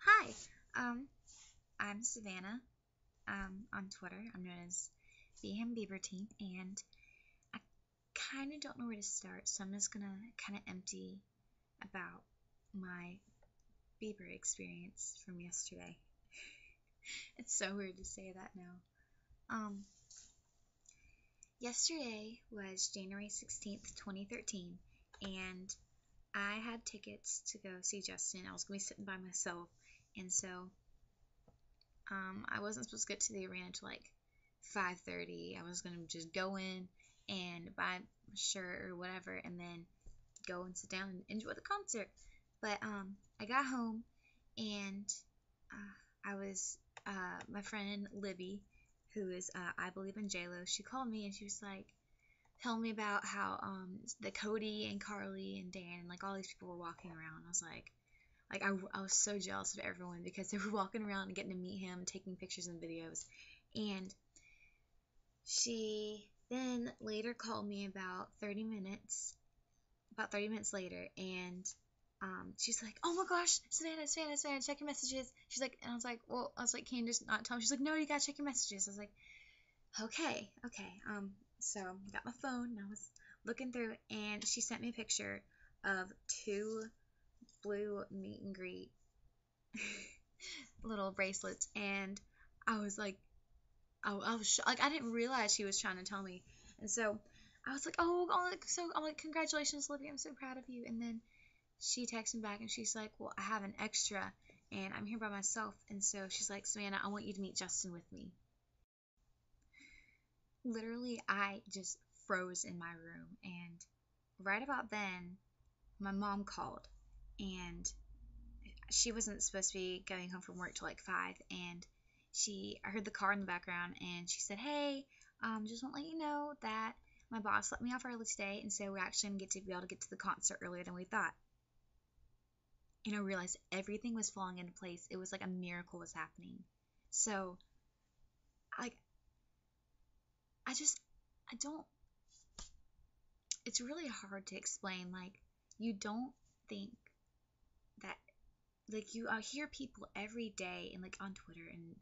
Hi, I'm Savannah. On Twitter, I'm known as Bieber Team, and I kind of don't know where to start, so I'm just gonna kind of empty about my Bieber experience from yesterday. It's so weird to say that now. Um, Yesterday was January 16th, 2013, and I had tickets to go see Justin. I was gonna be sitting by myself, and so I wasn't supposed to get to the arena until like 5:30. I was gonna just go in and buy a shirt or whatever, and then go and sit down and enjoy the concert. But I got home and I was my friend Libby, who is I believe in JLo. She called me and she was like, telling me about how the Cody and Carly and Dan and like all these people were walking around. I was like I was so jealous of everyone because they were walking around and getting to meet him, taking pictures and videos. And she then later called me about 30 minutes later, and she's like, "Oh my gosh, Savannah, check your messages." She's like, and I was like, "Can you just not tell me?" She's like, "No, you gotta check your messages." I was like, okay. So I got my phone and I was looking through, and she sent me a picture of two blue meet and greet little bracelets, and I was like, I was like, I didn't realize she was trying to tell me, and so I was like, I'm like, congratulations, Libby, I'm so proud of you. And then she texted me back and she's like, well, I have an extra and I'm here by myself, and so she's like, Savannah, I want you to meet Justin with me. Literally, I just froze in my room, and right about then, my mom called, and she wasn't supposed to be going home from work till like 5, and I heard the car in the background, and she said, hey, just want to let you know that my boss let me off early today, and so we're actually going to be able to get to the concert earlier than we thought. And I realized everything was falling into place. It was like a miracle was happening. So, like, I just, I don't, it's really hard to explain. Like, you don't think that, like, you hear people every day and, like, on Twitter and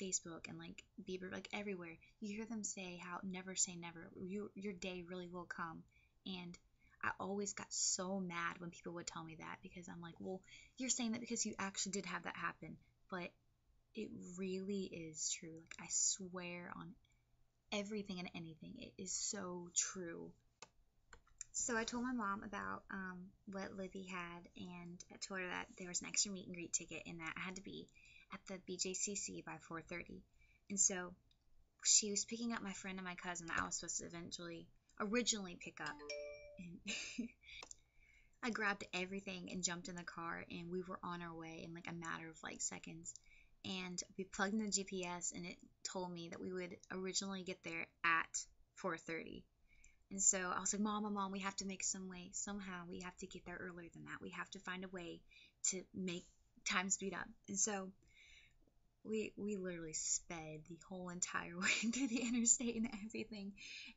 Facebook and, like, Bieber, like, everywhere. You hear them say how never say never. Your day really will come. And I always got so mad when people would tell me that, because I'm like, well, you're saying that because you actually did have that happen. But it really is true. Like, I swear on everything and anything, it is so true. So I told my mom about what Livy had, and I told her that there was an extra meet and greet ticket and that I had to be at the BJCC by 4:30. And so she was picking up my friend and my cousin that I was supposed to originally pick up. And I grabbed everything and jumped in the car, and we were on our way in like a matter of like seconds. And we plugged in the GPS, and it told me that we would originally get there at 4:30. And so I was like, Mom, we have to make some way. Somehow we have to get there earlier than that. We have to find a way to make time speed up. And so we literally sped the whole entire way through the interstate and everything.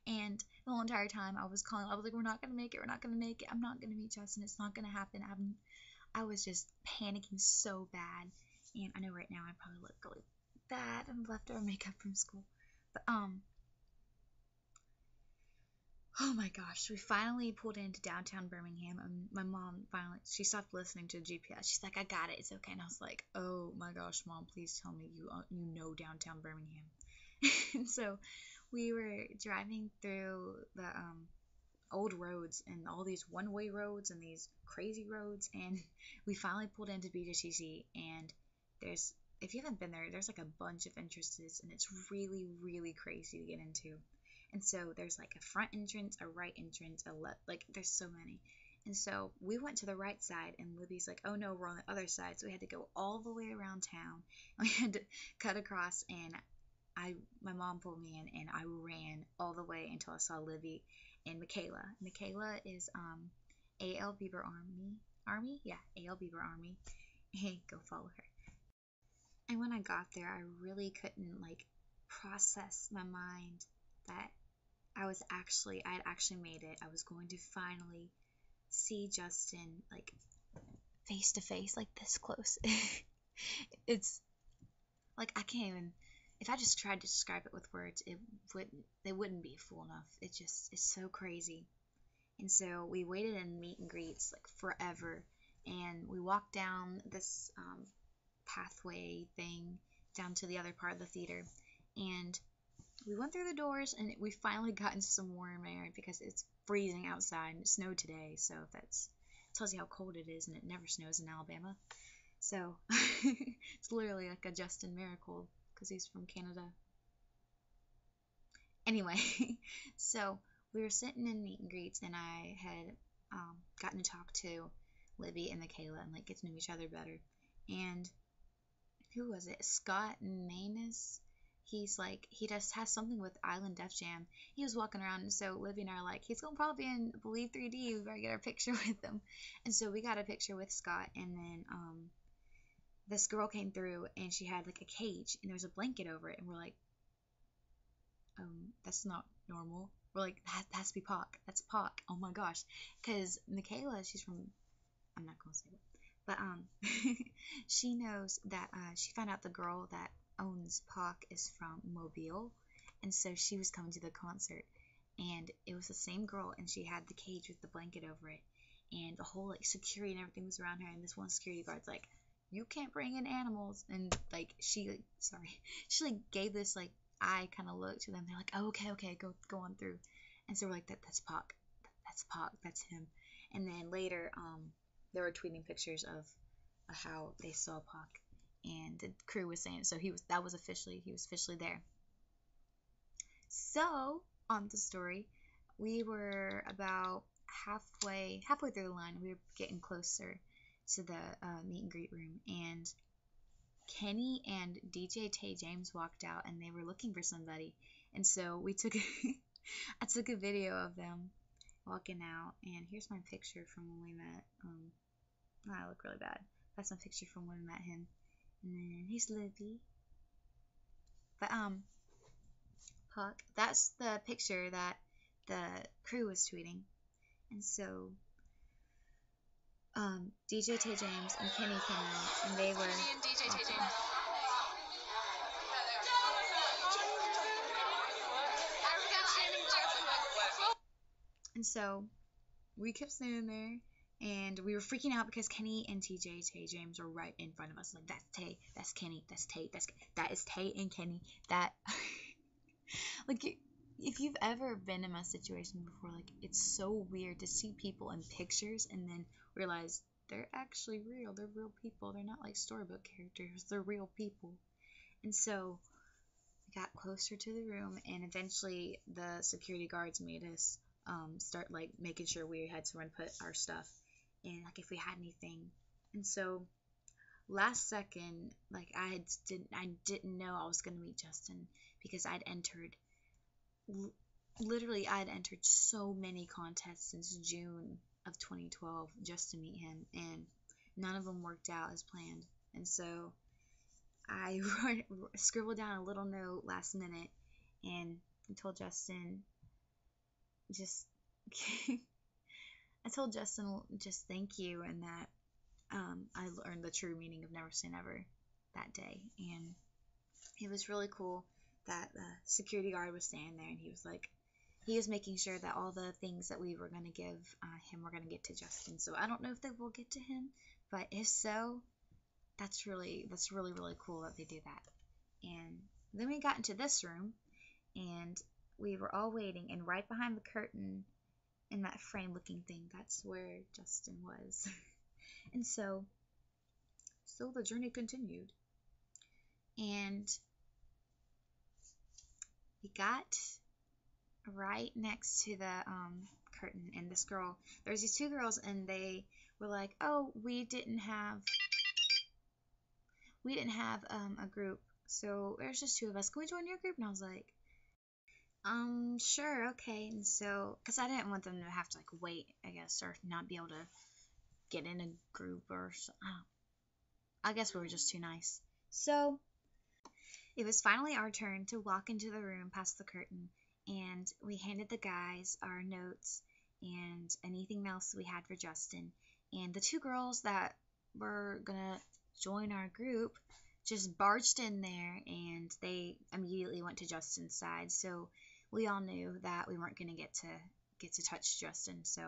And the whole entire time I was like, we're not going to make it. We're not going to make it. I'm not going to meet Justin. It's not going to happen. I was just panicking so bad. And I know right now I probably look really bad and left our makeup from school. But oh my gosh, we finally pulled into downtown Birmingham, and my mom she stopped listening to the GPS. She's like, I got it, it's okay. And I was like, oh my gosh, Mom, please tell me you know downtown Birmingham. And so we were driving through the old roads and all these one-way roads and these crazy roads, and we finally pulled into BJCC, and if you haven't been there, there's like a bunch of entrances, and it's really, really crazy to get into. And so there's like a front entrance, a right entrance, a left, like there's so many. And so we went to the right side, and Libby's like, oh no, we're on the other side. So we had to go all the way around town. And we had to cut across, and my mom pulled me in, and I ran all the way until I saw Libby and Michaela. Michaela is AL Bieber Army? Yeah, AL Bieber Army. Hey, go follow her. And when I got there, I really couldn't like process my mind that I had actually made it. I was going to finally see Justin like face to face, like this close. It's like I can't even. If I just tried to describe it with words, they wouldn't be full enough. It's so crazy. And so we waited in meet and greets like forever, and we walked down this pathway thing down to the other part of the theater, and we went through the doors, and we finally got into some warm air because it's freezing outside and it snowed today. So that's tells you how cold it is, and it never snows in Alabama. So it's literally like a Justin miracle because he's from Canada. Anyway, so we were sitting in meet and greets, and I had gotten to talk to Libby and Michaela and like get to know each other better. And who was it? Scott Manus. He's like he just has something with Island Def Jam. He was walking around, and so Libby and I are like, he's gonna probably be in Believe 3D. We better get our picture with him. And so we got a picture with Scott, and then this girl came through, and she had like a cage, and there was a blanket over it, and we're like, that's not normal. We're like, that has to be Pac. That's Pac. Oh my gosh. Because Michaela, she's from, I'm not going to say it, but she knows that she found out the girl that owns Pac is from Mobile. And so she was coming to the concert. And it was the same girl, and she had the cage with the blanket over it. And the whole like security and everything was around her. And this one security guard's like, you can't bring in animals. And like, she gave this like, I kind of looked to them. They're like, oh, okay, go on through. And so we're like, that's Pac. That's Pac. That's him. And then later, they were tweeting pictures of how they saw Pac, and the crew was saying so he was officially there. So on the story, we were about halfway through the line. We were getting closer to the meet and greet room, and Kenny and DJ Tay James walked out, and they were looking for somebody. And so I took a video of them walking out, and here's my picture from when we met. I look really bad. That's my picture from when we met him. And then here's Libby. But Puck. That's the picture that the crew was tweeting. And so DJ Tay James and Kenny came out, and they were walking. And so we kept standing there, and we were freaking out because Kenny and Tay James were right in front of us. Like, that's Tay, that's Kenny, that's Tay, that is Tay and Kenny. That like if you've ever been in my situation before, like it's so weird to see people in pictures and then realize they're actually real. They're real people. They're not like storybook characters. They're real people. And so we got closer to the room, and eventually the security guards made us start like making sure we had somewhere to put our stuff and like if we had anything. And so last second, like I didn't know I was gonna meet Justin because I'd entered so many contests since June of 2012 just to meet him, and none of them worked out as planned. And so I scribbled down a little note last minute, and I told Justin just thank you, and that I learned the true meaning of never say never that day. And it was really cool that the security guard was standing there, and he was making sure that all the things that we were going to give him were going to get to Justin. So I don't know if they will get to him, but if so, that's really cool that they do that. And then we got into this room, and we were all waiting, and right behind the curtain in that frame looking thing, that's where Justin was. And so the journey continued, and we got right next to the curtain, and there's these two girls, and they were like, oh, we didn't have a group, so there's just two of us, can we join your group? And I was like, sure, okay. And so because I didn't want them to have to like wait, I guess, or not be able to get in a group or something. I guess we were just too nice. So it was finally our turn to walk into the room past the curtain, and we handed the guys our notes and anything else we had for Justin. And the two girls that were gonna join our group just barged in there, and they immediately went to Justin's side. So we all knew that we weren't going to get to touch Justin. So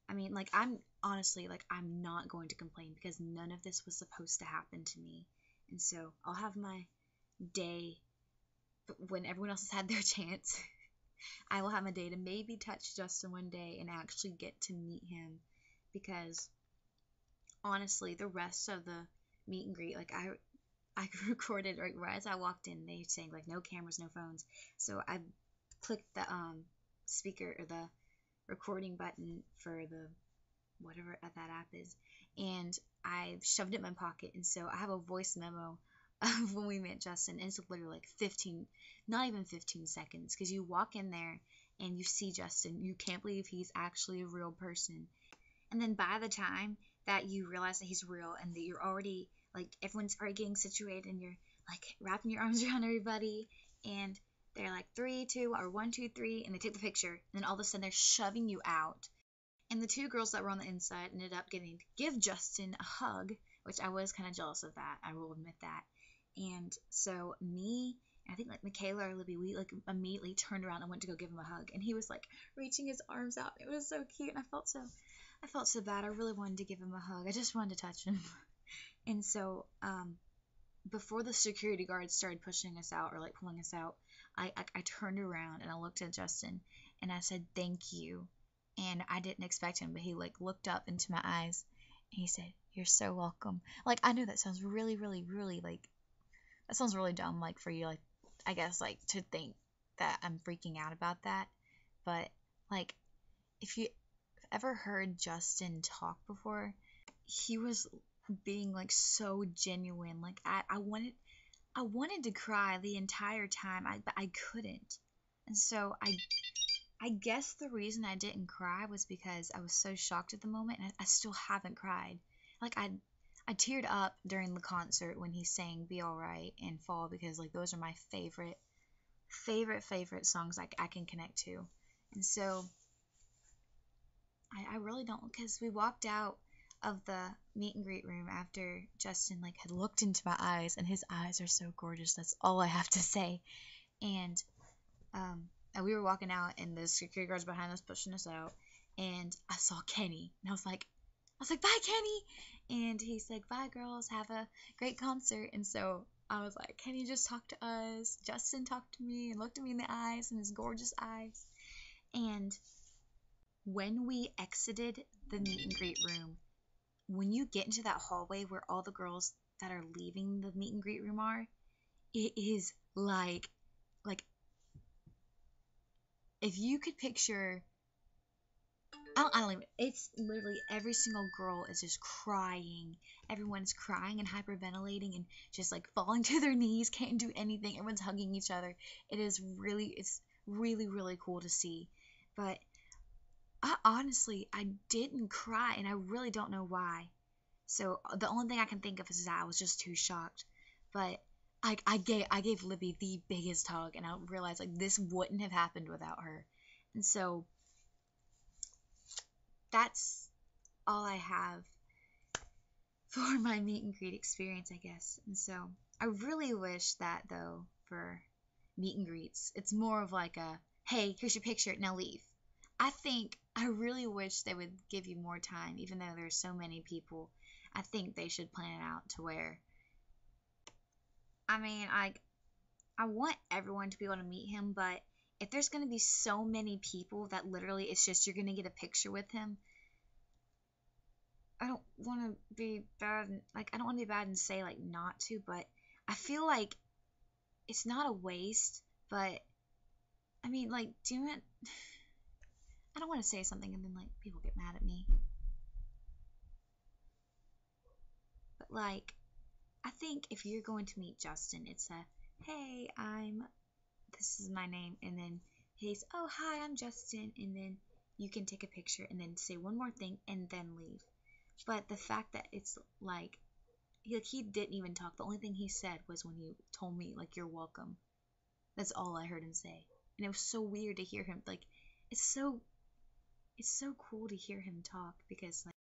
I mean, like, I'm honestly, like, I'm not going to complain because none of this was supposed to happen to me. And so I'll have my day when everyone else has had their chance. I will have my day to maybe touch Justin one day and actually get to meet him, because honestly, the rest of the meet and greet, like, I recorded right as I walked in. They saying like no cameras, no phones. So I clicked the speaker or the recording button for the whatever that app is, and I shoved it in my pocket. And so I have a voice memo of when we met Justin, and it's literally like 15, not even 15 seconds, because you walk in there and you see Justin, you can't believe he's actually a real person. And then by the time that you realize that he's real and that you're already, like, everyone's already getting situated and you're, like, wrapping your arms around everybody, and they're like 3, 2, or 1, 2, 3, and they take the picture, and then all of a sudden they're shoving you out. And the two girls that were on the inside ended up getting to give Justin a hug, which I was kind of jealous of that. I will admit that. And so me, I think like Michaela or Libby, we like immediately turned around and went to go give him a hug. And he was like reaching his arms out. It was so cute, and I felt so bad. I really wanted to give him a hug. I just wanted to touch him. And so before the security guards started pushing us out or like pulling us out, I turned around and I looked at Justin and I said, "Thank you." And I didn't expect him, but he like looked up into my eyes and he said, "You're so welcome." Like, I know that sounds really, really, really, like, that sounds really dumb, like, for you, like, I guess, like, to think that I'm freaking out about that. But, like, if you ever heard Justin talk before, he was being, like, so genuine. Like, I wanted to cry the entire time, but I couldn't. And so I guess the reason I didn't cry was because I was so shocked at the moment, and I still haven't cried. Like, I teared up during the concert when he sang "Be Alright" and "Fall," because, like, those are my favorite songs I can connect to. And so I really don't, because we walked out of the meet and greet room after Justin, like, had looked into my eyes, and his eyes are so gorgeous. That's all I have to say. And we were walking out, and the security guards behind us pushing us out, and I saw Kenny, and I was like, "Bye, Kenny," and he's like, "Bye, girls, have a great concert." And so I was like, Kenny just talked to us. Justin talked to me and looked at me in the eyes, in his gorgeous eyes. And when we exited the meet and greet room, when you get into that hallway where all the girls that are leaving the meet and greet room are, it is like if you could picture, I don't even, it's literally every single girl is just crying. Everyone's crying and hyperventilating and just like falling to their knees, can't do anything. Everyone's hugging each other. It's really, really cool to see. But I didn't cry, and I really don't know why. So the only thing I can think of is that I was just too shocked. But I gave Libby the biggest hug, and I realized like this wouldn't have happened without her. And so that's all I have for my meet and greet experience, I guess. And so I really wish that, though, for meet and greets, it's more of like a, "Hey, here's your picture, now leave." I really wish they would give you more time, even though there's so many people. I think they should plan it out to where, I mean, I want everyone to be able to meet him, but if there's going to be so many people that literally it's just you're going to get a picture with him, I don't want to be bad, like, I don't want to be bad and say, like, not to, but I feel like it's not a waste, but, I mean, like, I don't want to say something and then, like, people get mad at me, but, like, I think if you're going to meet Justin, it's a, "Hey, this is my name," and then he's, "Oh, hi, I'm Justin," and then you can take a picture and then say one more thing and then leave. But the fact that it's like he didn't even talk. The only thing he said was when he told me, like, "You're welcome." That's all I heard him say. And it was so weird to hear him, like, it's so cool to hear him talk, because, like,